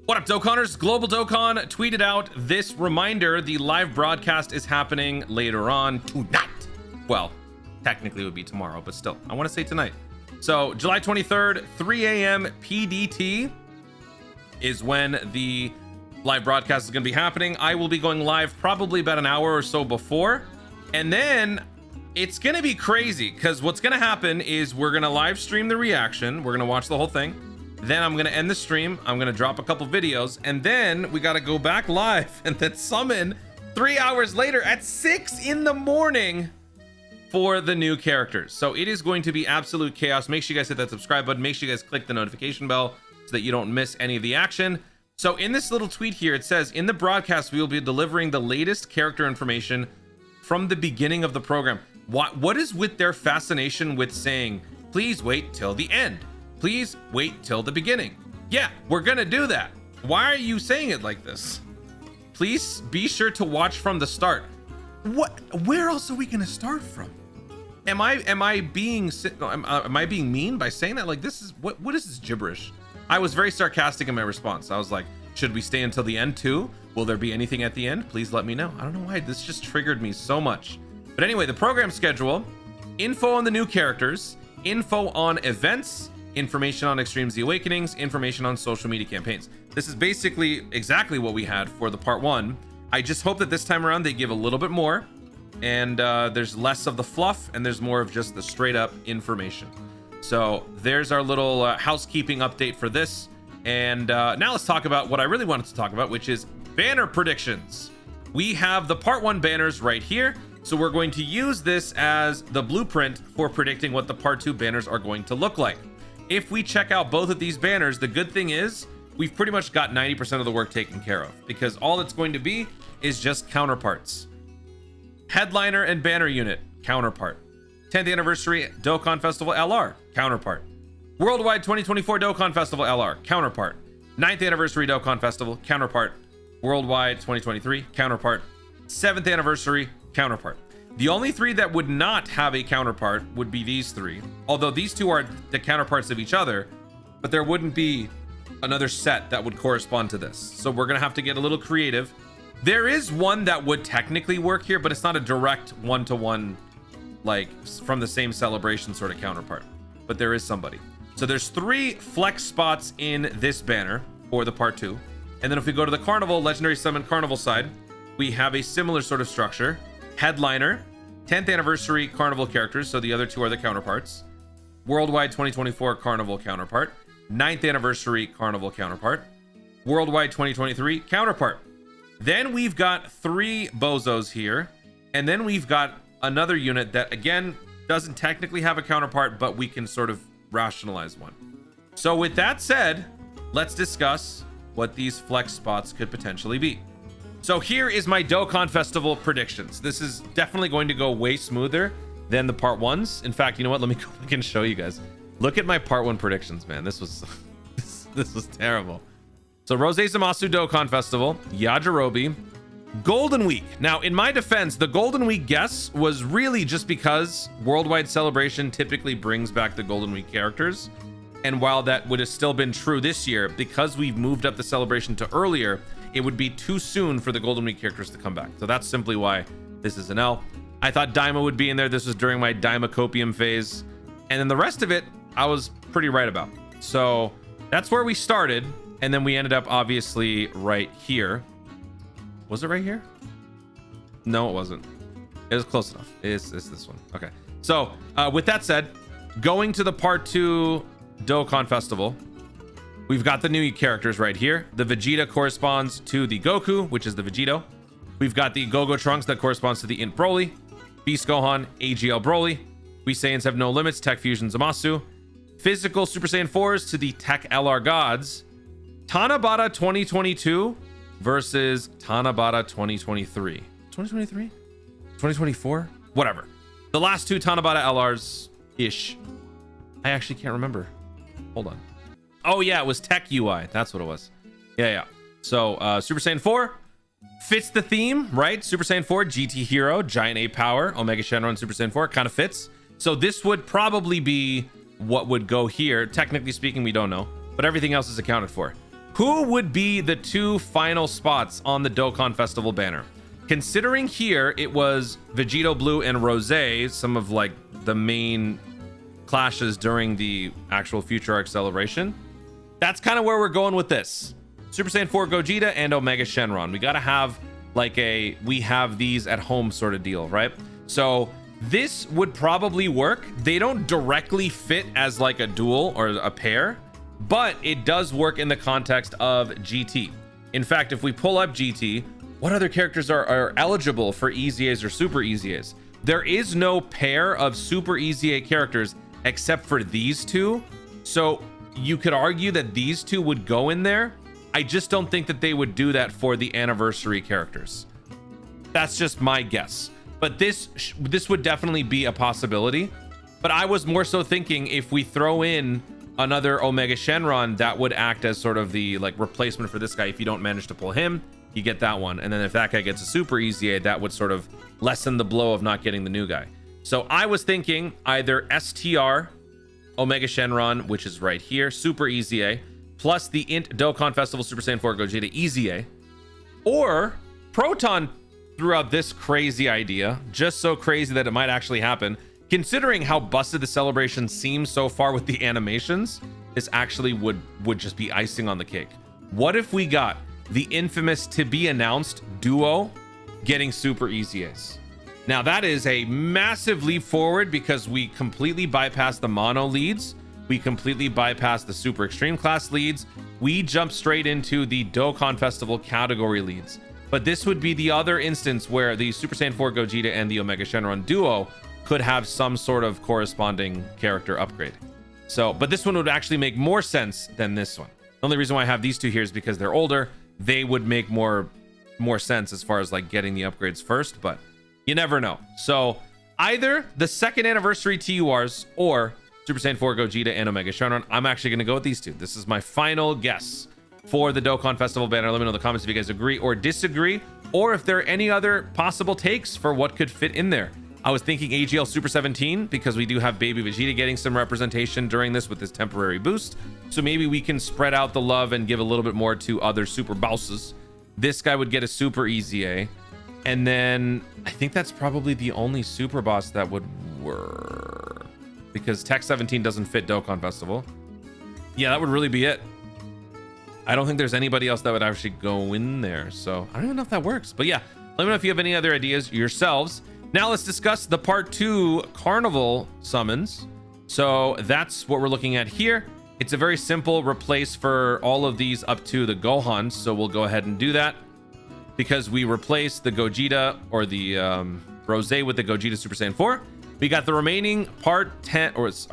What up, Dokkanners? Global Dokkan tweeted out this reminder. The live broadcast is happening later on tonight. Well, technically it would be tomorrow, but still, I want to say tonight. So July 23rd, 3 a.m. PDT is when the live broadcast is going to be happening. I will be going live probably about an hour or so before. And then it's going to be crazy because what's going to happen is we're going to live stream the reaction. We're going to watch the whole thing. Then I'm going to end the stream. I'm going to drop a couple videos, and then we got to go back live and then summon 3 hours later at 6 in the morning for the new characters. So it is going to be absolute chaos. Make sure you guys hit that subscribe button. Make sure you guys click the notification bell so that you don't miss any of the action. So in this little tweet here, it says, in the broadcast, we will be delivering the latest character information from the beginning of the program. What is with their fascination with saying, please wait till the end? Please wait till the beginning. Yeah, we're gonna do that. Why are you saying it like this? Please be sure to watch from the start. Where else are we gonna start from? Am I being mean by saying that? Like, this is what is this gibberish? I was very sarcastic in my response. I was like, should we stay until the end too? Will there be anything at the end? Please let me know. I don't know why this just triggered me so much. But anyway, the program schedule, info on the new characters, info on events, information on Extreme Z Awakenings, information on social media campaigns. This is basically exactly what we had for the part 1. I just hope that this time around they give a little bit more, and there's less of the fluff and there's more of just the straight up information. So there's our little housekeeping update for this. And now let's talk about what I really wanted to talk about, which is banner predictions. We have the part 1 banners right here. So we're going to use this as the blueprint for predicting what the part 2 banners are going to look like. If we check out both of these banners, the good thing is we've pretty much got 90% of the work taken care of, because all it's going to be is just counterparts. Headliner and banner unit, counterpart. 10th anniversary Dokkan Festival LR, counterpart. Worldwide 2024 Dokkan Festival LR, counterpart. 9th anniversary Dokkan Festival, counterpart. Worldwide 2023, counterpart. 7th anniversary, counterpart. The only 3 that would not have a counterpart would be these 3. Although these 2 are the counterparts of each other, but there wouldn't be another set that would correspond to this. So we're gonna have to get a little creative. There is one that would technically work here, but it's not a direct one-to-one, like from the same celebration sort of counterpart. But there is somebody. So there's 3 flex spots in this banner for the part 2. And then if we go to the Carnival, Legendary Summon Carnival side, we have a similar sort of structure. Headliner, 10th anniversary Carnival characters, so the other 2 are the counterparts. Worldwide 2024 Carnival counterpart. 9th anniversary Carnival counterpart. Worldwide 2023 counterpart. Then we've got 3 bozos here, and then we've got another unit that again doesn't technically have a counterpart, but we can sort of rationalize one. So with that said, let's discuss what these flex spots could potentially be. So here is my Dokkan Festival predictions. This is definitely going to go way smoother than the part 1s. In fact, you know what? Let me go back and show you guys. Look at my part 1 predictions, man. This was this was terrible. So Rose Zamasu Dokkan Festival, Yajirobe, Golden Week. Now, in my defense, the Golden Week guess was really just because Worldwide Celebration typically brings back the Golden Week characters. And while that would have still been true this year, because we've moved up the celebration to earlier, it would be too soon for the Golden Week characters to come back. So that's simply why this is an L. I thought Daima would be in there. This was during my Daima Copium phase. And then the rest of it, I was pretty right about. So that's where we started. And then we ended up obviously right here. Was it right here? No, it wasn't. It was close enough. It's this one. Okay. So with that said, going to the part 2 Dokkan Festival, we've got the new characters right here. The Vegeta corresponds to the Goku, which is the Vegito. We've got the Gogo Trunks that corresponds to the Int Broly. Beast Gohan, AGL Broly. We Saiyans have no limits, Tech Fusion Zamasu. Physical Super Saiyan 4s to the Tech LR Gods. Tanabata 2022 versus Tanabata 2023. 2023? 2024? Whatever. The last 2 Tanabata LRs-ish. I actually can't remember. Hold on. Oh yeah, it was Tech UI. That's what it was. Yeah. So Super Saiyan 4 fits the theme, right? Super Saiyan 4, GT Hero, Giant Ape Power, Omega Shenron, Super Saiyan 4, kind of fits. So this would probably be what would go here. Technically speaking, we don't know, but everything else is accounted for. Who would be the 2 final spots on the Dokkan Festival banner? Considering here it was Vegito Blue and Rose, some of like the main clashes during the actual Future Arc celebration, that's kind of where we're going with this. Super Saiyan 4 Gogeta and Omega Shenron. We got to have like a we have these at home sort of deal, right? So this would probably work. They don't directly fit as like a duel or a pair, but it does work in the context of GT. In fact, if we pull up GT, what other characters are eligible for EZAs or Super EZAs? There is no pair of Super EZA characters except for these 2. So you could argue that these 2 would go in there. I just don't think that they would do that for the anniversary characters. That's just my guess. But this would definitely be a possibility. But I was more so thinking if we throw in another Omega Shenron, that would act as sort of the like replacement for this guy. If you don't manage to pull him, you get that one. And then if that guy gets a Super EZA, that would sort of lessen the blow of not getting the new guy. So I was thinking either STR, Omega Shenron, which is right here, Super EZA, plus the Int Dokkan Festival Super Saiyan 4 Gogeta EZA, or Proton threw out this crazy idea, just so crazy that it might actually happen. Considering how busted the celebration seems so far with the animations, this actually would just be icing on the cake. What if we got the infamous to be announced duo getting Super EZAs? Now that is a massive leap forward because we completely bypassed the mono leads. We completely bypassed the Super Extreme class leads. We jump straight into the Dokkan Festival category leads. But this would be the other instance where the Super Saiyan 4 Gogeta and the Omega Shenron duo could have some sort of corresponding character upgrade. So, but this one would actually make more sense than this one. The only reason why I have these 2 here is because they're older. They would make more sense as far as like getting the upgrades first, but you never know. So either the 2nd anniversary TURs or Super Saiyan 4 Gogeta and Omega Shenron. I'm actually going to go with these 2. This is my final guess for the Dokkan Festival banner. Let me know in the comments if you guys agree or disagree, or if there are any other possible takes for what could fit in there. I was thinking AGL Super 17 because we do have Baby Vegeta getting some representation during this with this temporary boost. So maybe we can spread out the love and give a little bit more to other super bosses. This guy would get a Super EZA. And then I think that's probably the only super boss that would work, because Tech 17 doesn't fit Dokkan Festival. Yeah, that would really be it. I don't think there's anybody else that would actually go in there. So I don't even know if that works. But yeah, let me know if you have any other ideas yourselves. Now let's discuss the part 2 carnival summons. So that's what we're looking at here. It's a very simple replace for all of these up to the Gohans. So we'll go ahead and do that because we replace the Gogeta or the Rose with the Gogeta Super Saiyan 4. We got the remaining part 10 or it's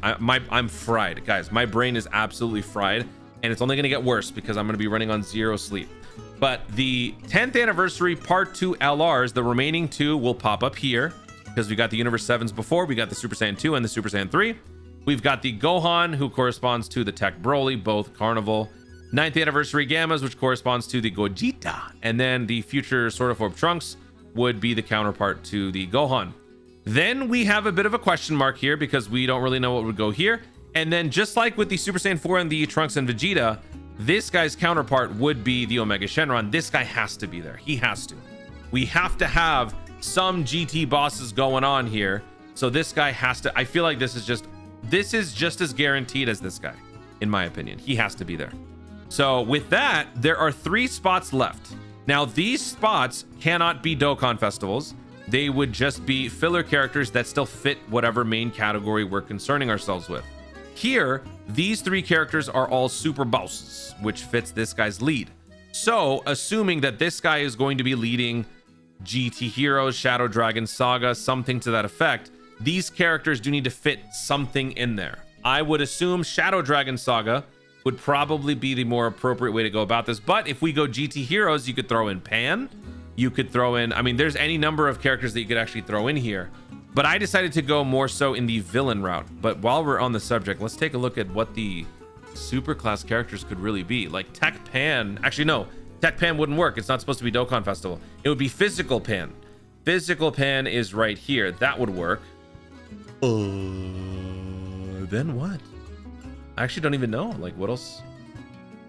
I'm fried, guys. My brain is absolutely fried, and it's only going to get worse because I'm going to be running on 0 sleep. But the 10th anniversary part 2 LRs, the remaining 2 will pop up here because we got the Universe 7s before. We got the Super Saiyan 2 and the Super Saiyan 3. We've got the Gohan, who corresponds to the Tech Broly, both Carnival. 9th anniversary Gammas, which corresponds to the Gogeta. And then the future Sword of Orb Trunks would be the counterpart to the Gohan. Then we have a bit of a question mark here because we don't really know what would go here. And then just like with the Super Saiyan 4 and the Trunks and Vegeta, this guy's counterpart would be the Omega Shenron. This guy has to be there. He has to. We have to have some GT bosses going on here. So this guy has to. I feel like this is just as guaranteed as this guy, in my opinion. He has to be there. So with that, there are 3 spots left. Now, these spots cannot be Dokkan festivals. They would just be filler characters that still fit whatever main category we're concerning ourselves with. Here, these 3 characters are all super bosses, which fits this guy's lead. So, assuming that this guy is going to be leading GT Heroes, Shadow Dragon Saga, something to that effect, these characters do need to fit something in there. I would assume Shadow Dragon Saga would probably be the more appropriate way to go about this. But if we go GT Heroes, you could throw in Pan. You could throw in, I mean, there's any number of characters that you could actually throw in here. But I decided to go more so in the villain route. But while we're on the subject, let's take a look at what the super class characters could really be. Like Tech Pan. Actually, no. Tech Pan wouldn't work. It's not supposed to be Dokkan Festival. It would be Physical Pan. Physical Pan is right here. That would work. Then what? I actually don't even know. Like, what else?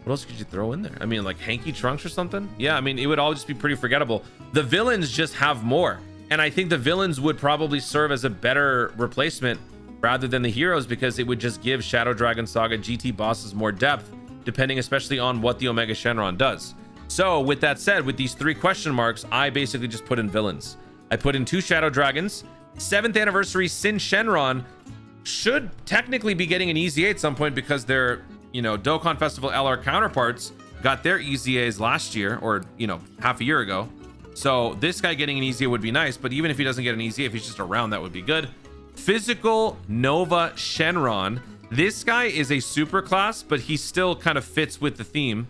What else could you throw in there? I mean, like hanky trunks or something? Yeah, I mean, it would all just be pretty forgettable. The villains just have more. And I think the villains would probably serve as a better replacement rather than the heroes, because it would just give Shadow Dragon Saga GT bosses more depth, depending especially on what the Omega Shenron does. So with that said, with these 3 question marks, I basically just put in villains. I put in 2 Shadow Dragons. 7th anniversary Sin Shenron should technically be getting an EZA at some point, because their, you know, Dokkan Festival LR counterparts got their EZAs last year, or, you know, half a year ago. So this guy getting an EZA would be nice, but even if he doesn't get an EZA, if he's just around, that would be good. Physical Nova Shenron. This guy is a super class, but he still kind of fits with the theme,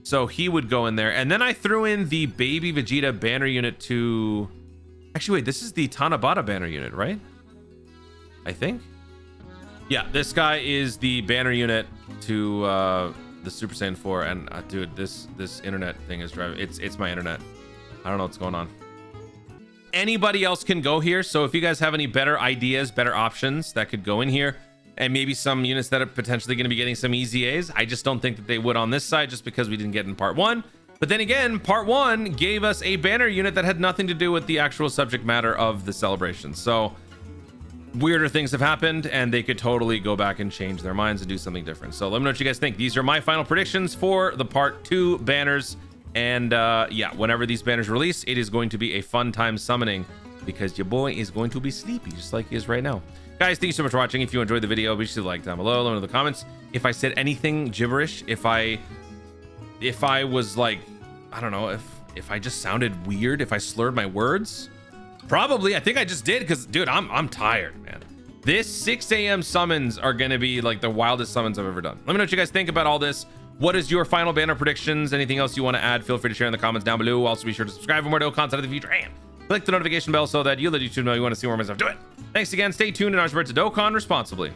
so he would go in there. And then I threw in the Baby Vegeta banner unit to... Actually, wait, this is the Tanabata banner unit, right? I think. Yeah, this guy is the banner unit to the Super Saiyan 4. And dude, this internet thing is driving. It's my internet. I don't know what's going on. Anybody else can go here, so if you guys have any better ideas, better options that could go in here, and maybe some units that are potentially going to be getting some EZAs, I just don't think that they would on this side, just because we didn't get in part 1. But then again, part 1 gave us a banner unit that had nothing to do with the actual subject matter of the celebration. So weirder things have happened, and they could totally go back and change their minds and do something different. So let me know what you guys think. These are my final predictions for the part 2 banners. And yeah, whenever these banners release, it is going to be a fun time summoning, because your boy is going to be sleepy just like he is right now. Guys, thank you so much for watching. If you enjoyed the video, be sure to like down below. Let me know in the comments if I said anything gibberish, if I was like, I don't know, if I just sounded weird, if I slurred my words. Probably. I think I just did, because dude, I'm tired, man. This 6 a.m. summons are gonna be like the wildest summons I've ever done. Let me know what you guys think about all this. What is your final banner predictions? Anything else you want to add? Feel free to share in the comments down below. Also, be sure to subscribe for more Dokkan content in the future, and click the notification bell so that you let YouTube know you want to see more of my stuff. Do it. Thanks again. Stay tuned, and I'll to Dokkan responsibly.